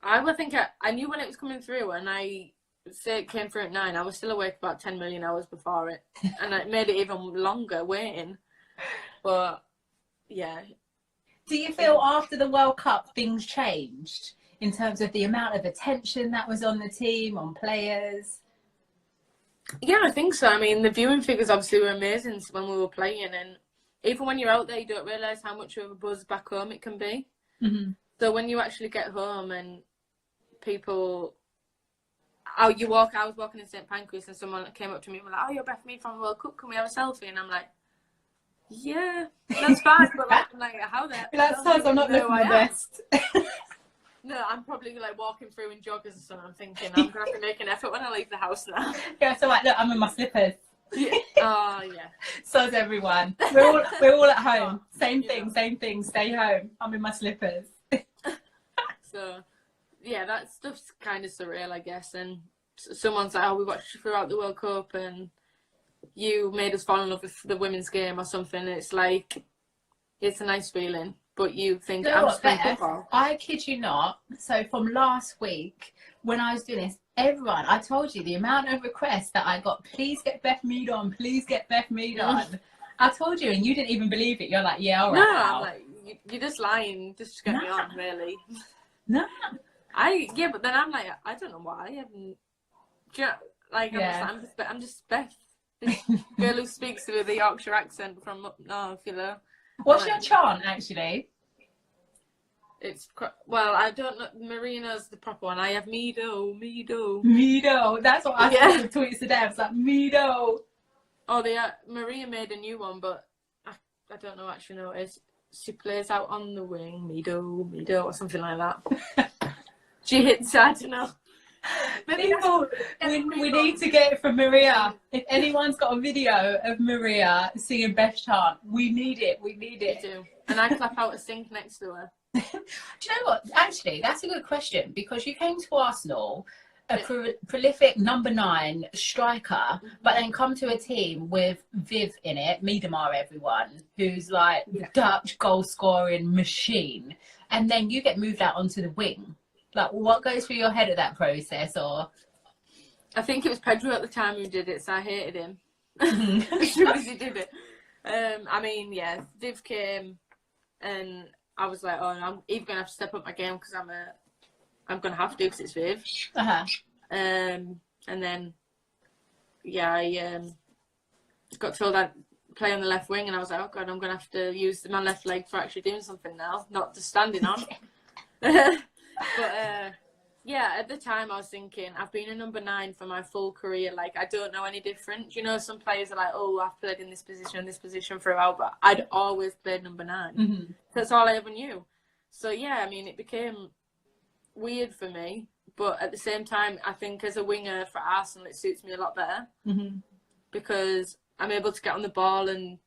I think I knew when it was coming through, and I say it came through at 9. I was still awake about 10 million hours before it, and it made it even longer waiting. But yeah. Do you feel after the World Cup things changed in terms of the amount of attention that was on the team, on players? Yeah, I think so. I mean, the viewing figures obviously were amazing when we were playing, and even when you're out there, you don't realise how much of a buzz back home it can be. Mm-hmm. So when you actually get home and people, I was walking in St Pancras and someone came up to me and was like, oh, you're Beth Mead from the World Cup, can we have a selfie? And I'm like, yeah, that's fine, but like, I'm like, how the That sounds I'm not looking my best. No, I'm probably like walking through in joggers or something. I'm thinking I'm gonna have to make an effort when I leave the house now. Yeah, so like, look, I'm in my slippers. Yeah. Oh yeah. So's everyone. We're all at home. Same thing. Stay home. I'm in my slippers. So, yeah, that stuff's kind of surreal, I guess. And someone's like, "Oh, we watched throughout the World Cup, and you made us fall in love with the women's game or something." It's like, it's a nice feeling, but you think, You know I'm what, just playing Beth? football. I kid you not. So from last week, when I was doing this, everyone, I told you the amount of requests that I got, please get Beth Mead on, please get Beth Mead on. I told you and you didn't even believe it. You're like, yeah, all right. No, now. I'm like, you're just lying, just to get me on, really. No. But then I'm like, I don't know why. I haven't, like, I'm just Beth, this girl who speaks with a Yorkshire accent from up north, you know. What's your chant, actually? It's, well, I don't know. Marina's the proper one. I have Meado. That's what I said with tweets today. I was like, Meado. Oh, Maria made a new one, but I don't know actually know what it is. She plays out on the wing, Meado, or something like that. She hits, I don't know. People, we need to get it from Maria. If anyone's got a video of Maria singing Beth chant, we need it. We do. And I clap out a sink next to her. Do you know what? Actually, that's a good question because you came to Arsenal, a prolific number 9 striker, but then come to a team with Viv in it, Miedemar, everyone, who's like Dutch goal scoring machine, and then you get moved out onto the wing. Like, what goes through your head at that process? Or I think it was Pedro at the time who did it, so I hated him as soon as he did it. I mean, yeah, Viv came, and I was like, oh, I'm even gonna have to step up my game because I'm gonna have to because it's Viv. And then, yeah, I got told I'd play on the left wing, and I was like, oh god, I'm gonna have to use my left leg for actually doing something now, not just standing on. But yeah, at the time I was thinking, I've been a number 9 for my full career. Like, I don't know any different. You know, some players are like, oh, I've played in this position for a while, but I'd always played number 9. Mm-hmm. That's all I ever knew. So yeah, I mean, it became weird for me, but at the same time, I think as a winger for Arsenal, it suits me a lot better because I'm able to get on the ball and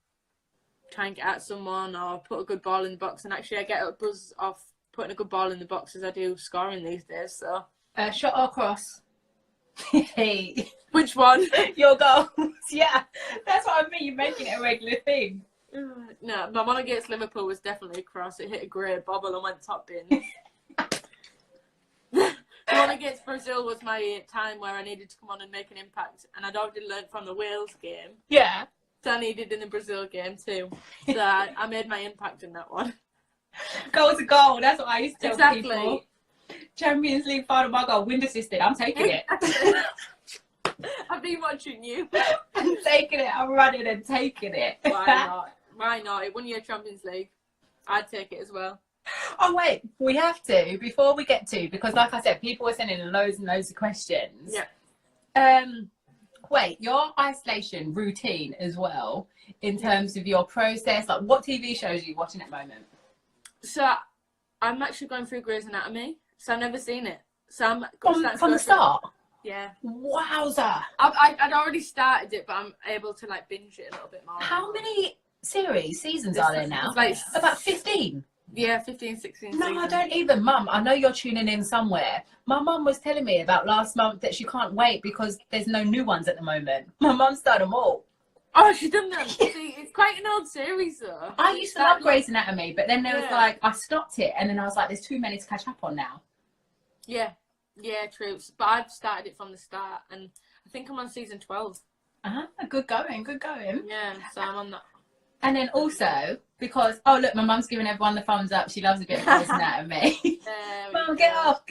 try and get at someone or put a good ball in the box, and actually I get a buzz off putting a good ball in the box as I do scoring these days. So shot or cross? Which one? Your goals. Yeah, that's what I mean. You're making it a regular thing. No, my one against Liverpool was definitely a cross. It hit a great bobble and went top bin. The one against Brazil was my time where I needed to come on and make an impact, and I'd already learned from the Wales game. Yeah. So I needed in the Brazil game too. So I made my impact in that one. Goal to goal. That's what I used to tell people. Champions League final, my goal, wind assisted. I'm taking it. I've been watching you. I'm taking it. I'm running and taking it. Why not? It won you a Champions League. I'd take it as well. Oh wait, we have to before we get to, because like I said, people are sending loads and loads of questions. Yeah. Wait, your isolation routine as well, in terms of your process, like what TV shows are you watching at the moment? So I'm actually going through Grey's Anatomy, so I've never seen it. So I'm From the start. Yeah. Wowza! I'd already started it, but I'm able to like binge it a little bit more. How many seasons are there now? Like About 15. Yeah, 15, 16 No, seasons. I don't even. Mum, I know you're tuning in somewhere. My mum was telling me about last month that she can't wait because there's no new ones at the moment. My mum's done them all. Oh, she's done them. See, it's quite an old series though. I used to love Grey's Anatomy, but then there was Yeah. like, I stopped it and then I was like, there's too many to catch up on now. Yeah, true. But I've started it from the start, and I think I'm on season 12. Good going, good going. Yeah, so I'm on that. And then also, because, oh look, my mum's giving everyone the thumbs up. She loves a bit of Grey's Anatomy. Mum, get off.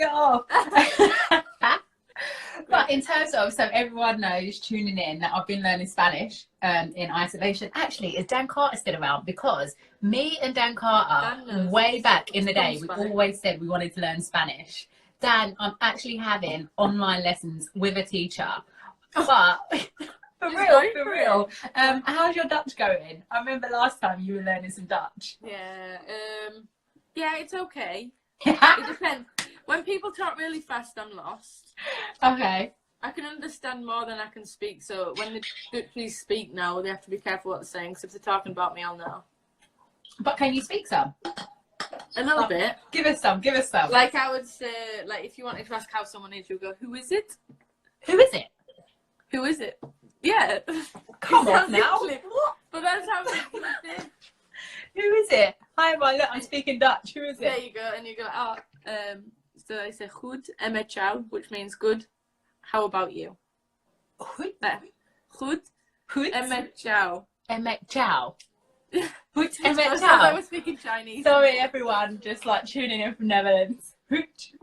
But in terms of, so everyone knows tuning in that I've been learning Spanish in isolation. Actually, is Dan Carter still around? Because me and Dan Carter, way back in the day, we always said we wanted to learn Spanish. Dan, I'm actually having online lessons with a teacher. But for real. How's your Dutch going? I remember last time you were learning some Dutch. Yeah, it's okay. It depends. When people talk really fast, I'm lost. Okay. I can understand more than I can speak, so when the Dutchies speak now, they have to be careful what they're saying, because if they're talking about me, I'll know. But can you speak some? A little bit. Give us some. Like I would say, like if you wanted to ask how someone is, you'll go, who is it? Who is it? Who is it? Yeah. Come on now. What? But that's how it is. Who is it? Hi, look, I'm speaking Dutch. Who is it? There you go. And you go, so I say goed en met jou, which means good. How about you? Goed. Goed en met jou. En met jou. Goed en met I jou. was speaking Chinese. Sorry, everyone, just like tuning in from Netherlands. Hoot,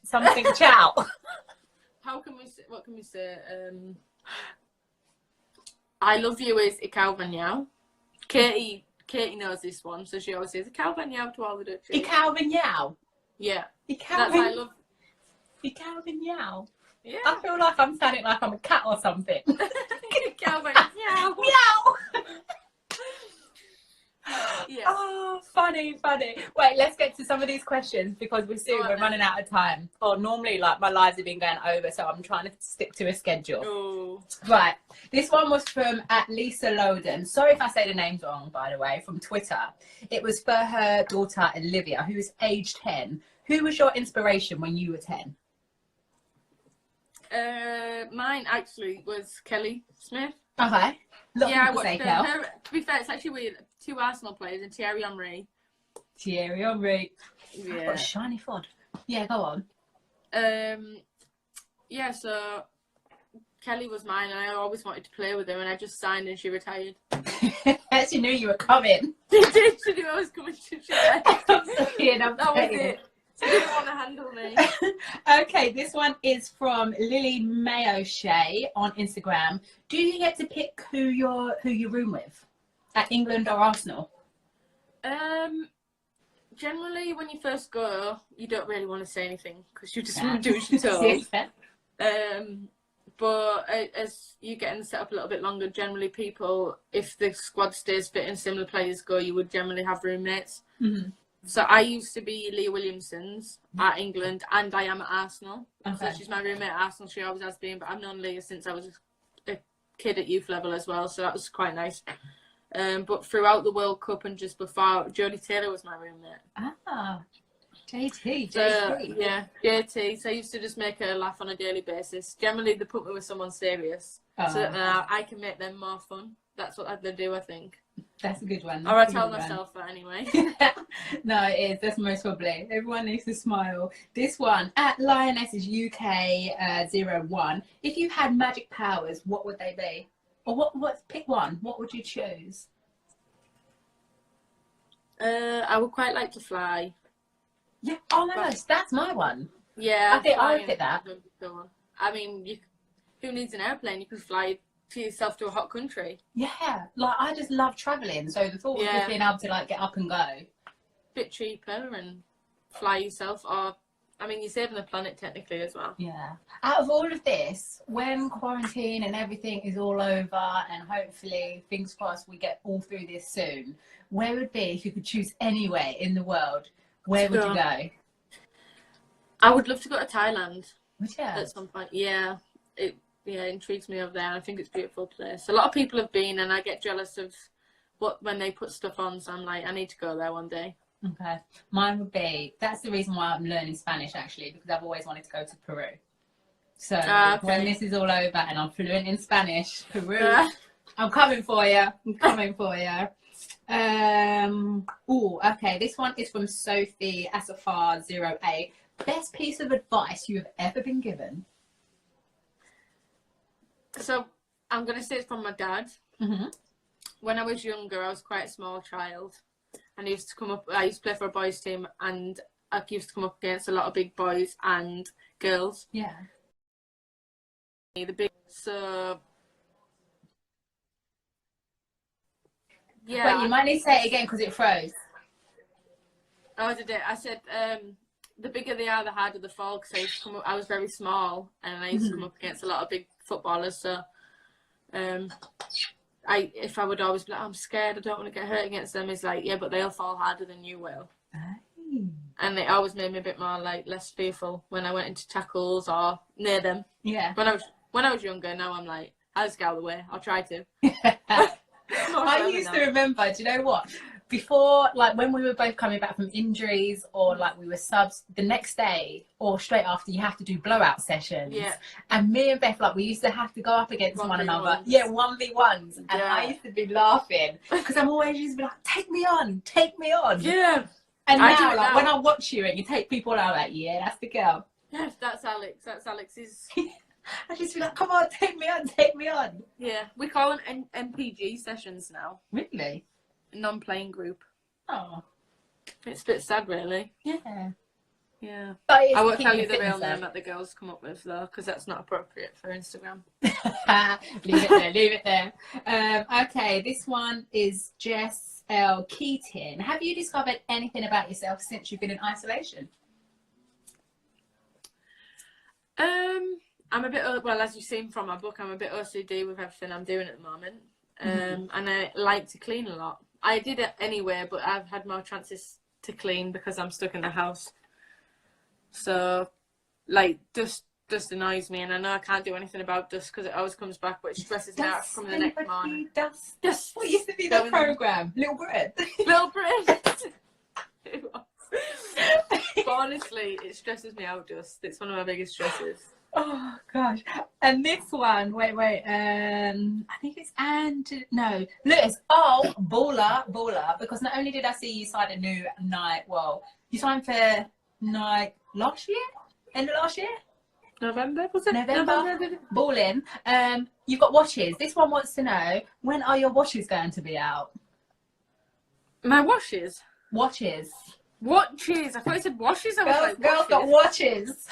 something chow. How can we say? What can we say? I love you is ik hou van jou. Katie knows this one, so she always says ik hou van jou to all the Dutchies. Ik hou van jou. Yeah. Ik hou That's van... I love. Ik hou van jou. Yeah. I feel like I'm sounding like I'm a cat or something. Ik hou van jou. Meow. Yeah. Oh, funny. Wait, let's get to some of these questions because we're running out of time. Or normally, like, my lives have been going over, so I'm trying to stick to a schedule. Ooh. Right, this one was from Lisa Loden. Sorry if I say the names wrong, by the way, from Twitter. It was for her daughter Olivia, who is age 10. Who was your inspiration when you were 10? Mine actually was Kelly Smith. Okay. Yeah, I watched her. To be fair, it's actually weird. 2 Arsenal players and Thierry Henry. Yeah. What a shiny fod. Yeah, go on. Yeah, so Kelly was mine, and I always wanted to play with her, and I just signed, and she retired. She knew you were coming. She did. She knew I was coming. That was it. She didn't want to handle me. Okay, this one is from Lily Mayo Shea on Instagram. Do you get to pick who you room with at England or Arsenal? Generally, when you first go, you don't really want to say anything because you just want to do as you're told. But as you get in the setup a little bit longer, generally people, if the squad stays fit and similar players go, you would generally have roommates. Mm-hmm. So I used to be Leah Williamson's at England, and I am at Arsenal. Okay. So she's my roommate at Arsenal. She always has been, but I've known Leah since I was a kid at youth level as well. So that was quite nice. But throughout the World Cup and just before, Jodie Taylor was my roommate. Ah, JT. Yeah, JT. So I used to just make her laugh on a daily basis. Generally, they put me with someone serious, so I can make them more fun. That's what they do, I think. That's a good one. Or I tell myself that anyway. No, it is. That's most probably. Everyone needs to smile. This one, at Lionesses UK 01. If you had magic powers, what would they be? Or pick one. What would you choose? I would quite like to fly. Yeah. Oh my gosh, that's my one. Yeah. I think I would pick that. I mean, who needs an airplane? You could fly to yourself to a hot country. Yeah. Like, I just love travelling. So the thought of just being able to, like, get up and go. bit cheaper and fly yourself, or I mean, you're saving the planet technically as well. Yeah. Out of all of this, when quarantine and everything is all over, and hopefully, fingers crossed, we get all through this soon, where would be, if you could choose anywhere in the world, where would you go? I would love to go to Thailand. Would you? At some point. Yeah. It intrigues me over there. I think it's a beautiful place. A lot of people have been, and I get jealous of when they put stuff on, so I'm like, I need to go there one day. Okay. Mine would be, that's the reason why I'm learning Spanish, actually, because I've always wanted to go to Peru. So when this is all over and I'm fluent in Spanish, Peru, I'm coming for you. I'm coming for you. Okay. This one is from Sophie Asafar08. Best piece of advice you have ever been given? So I'm going to say it's from my dad. Mm-hmm. When I was younger, I was quite a small child. And I used to play for a boys team, and I used to come up against a lot of big boys and girls. Yeah. So yeah. Wait, you might need to say it again because it froze. Oh, did it? I said the bigger they are, the harder the fall. Because I was very small, and I used to come up against a lot of big footballers. So if I would always be like, I'm scared, I don't want to get hurt against them, it's like, yeah, but they'll fall harder than you will. Aye. And it always made me a bit more less fearful when I went into tackles or near them. Yeah. When I was younger, now I'm like, I'll just get out of the way. I'll try to. I used to remember, do you know what? Before, when we were both coming back from injuries or we were subs, the next day or straight after, you have to do blowout sessions. Yeah. And me and Beth, we used to have to go up against one another. 1v1s. Yeah, 1v1s. And I used to be laughing because I'm always used to be like, take me on. Yeah. And now, when I watch you and you take people out, I'm like, yeah, that's the girl. Yes, that's Alex. That's Alex's. I just be like, come on, take me on. Yeah, we call them MPG sessions now. Really? Non-playing group. Oh. It's a bit sad, really. Yeah. Yeah. I won't tell you the real name that the girls come up with, though, because that's not appropriate for Instagram. Leave it there. Okay, this one is Jess L. Keaton. Have you discovered anything about yourself since you've been in isolation? I'm a bit, as you've seen from my book, I'm a bit OCD with everything I'm doing at the moment. And I like to clean a lot. I did it anyway, but I've had more chances to clean because I'm stuck in the house. So, dust annoys me, and I know I can't do anything about dust because it always comes back, but it stresses me out from the next morning. Dust. What used to be that program? Little Bread. Little Bread. It was. But honestly, it stresses me out, dust. It's one of my biggest stresses. Oh gosh. And this one, wait, I think it's Lewis. Oh, baller, because not only did I see you sign a new night, you signed for night last year? End of last year? November, was it? November. Balling. You've got watches. This one wants to know, when are your watches going to be out? My washes? Watches. Watches? I thought you said washes. Girls got watches.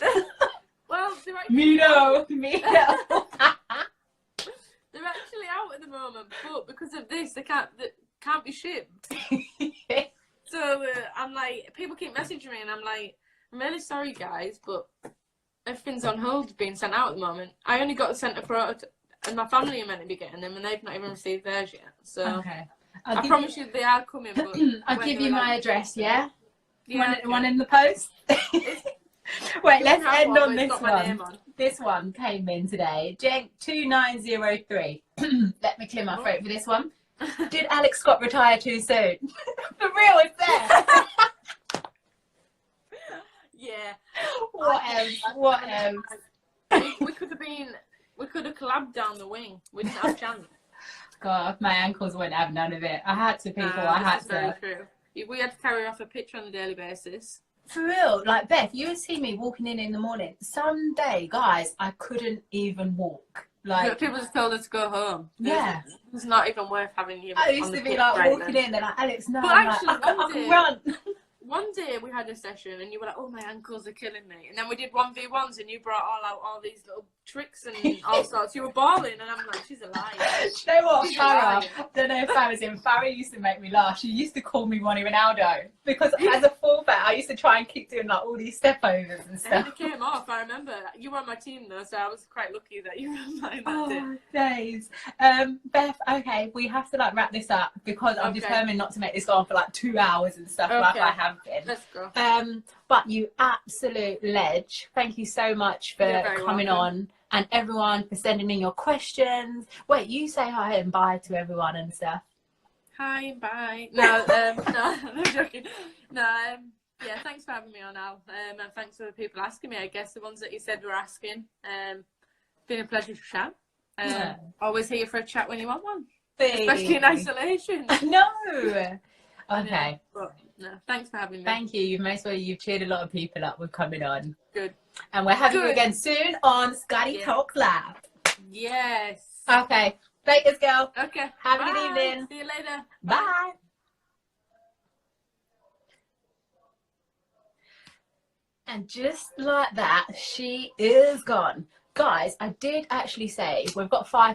Well, they're actually Me know. They're actually out at the moment, but because of this, they can't be shipped. So I'm like, people keep messaging me, and I'm like, I'm really sorry, guys, but everything's on hold, being sent out at the moment. I only got sent a prototype, and my family are meant to be getting them, and they've not even received theirs yet. So okay. I promise you they are coming. But I'll give you my address, yeah? Yeah. One in the post? Wait, let's end on this one. On. This one came in today. Jenk 2903. Let me clear my throat for this one. Did Alex Scott retire too soon? For real, it's there. Yeah. What else? We could have collabed down the wing. We didn't have a chance. God, my ankles wouldn't have none of it. I had to, people. Very true. We had to carry off a picture on a daily basis. For real, Beth, you would see me walking in the morning. Some day, guys, I couldn't even walk. People just told us to go home. Yeah. It's not even worth having you. I used to be walking in, and Alex, no, but I'm actually, I can run. One day we had a session, and you were like, "Oh, my ankles are killing me," and then we did 1v1s, and you brought all these little tricks and all sorts. You were balling, and I'm like, she's a liar. Do you know what, She's a Farah? liar. I don't know if Farah was in. Farah used to make me laugh. She used to call me Ronnie Ronaldo because as a fullback, I used to try and keep doing like all these step overs and And stuff. it came off. I remember you were on my team though, so I was quite lucky that you were mine that day. Oh, days. Beth, okay, we have to like wrap this up because I'm Okay. determined not to make this go on for like 2 hours and stuff like Okay. I have been. Let's go. But you absolute ledge. Thank you so much for You're very coming welcome. on, and everyone for sending in your questions. Wait, you say hi and bye to everyone and stuff. Hi and bye. No, no, I'm joking. No, yeah, thanks for having me on, Al. And thanks for the people asking me. I guess the ones that you said were asking. Been a pleasure to chat. Yeah. Always here for a chat when you want one, Hey. especially in isolation. No. Okay. Yeah, but no, thanks for having me. Thank you. You've cheered a lot of people up with coming on. Good. And we're having you Good. again soon on Scotty Yeah. Talks Live. Yes. Okay. Laters, girl. Okay. Have a good Bye. evening. See you later. Bye. And just like that, she is gone. Guys, I did actually say we've got 5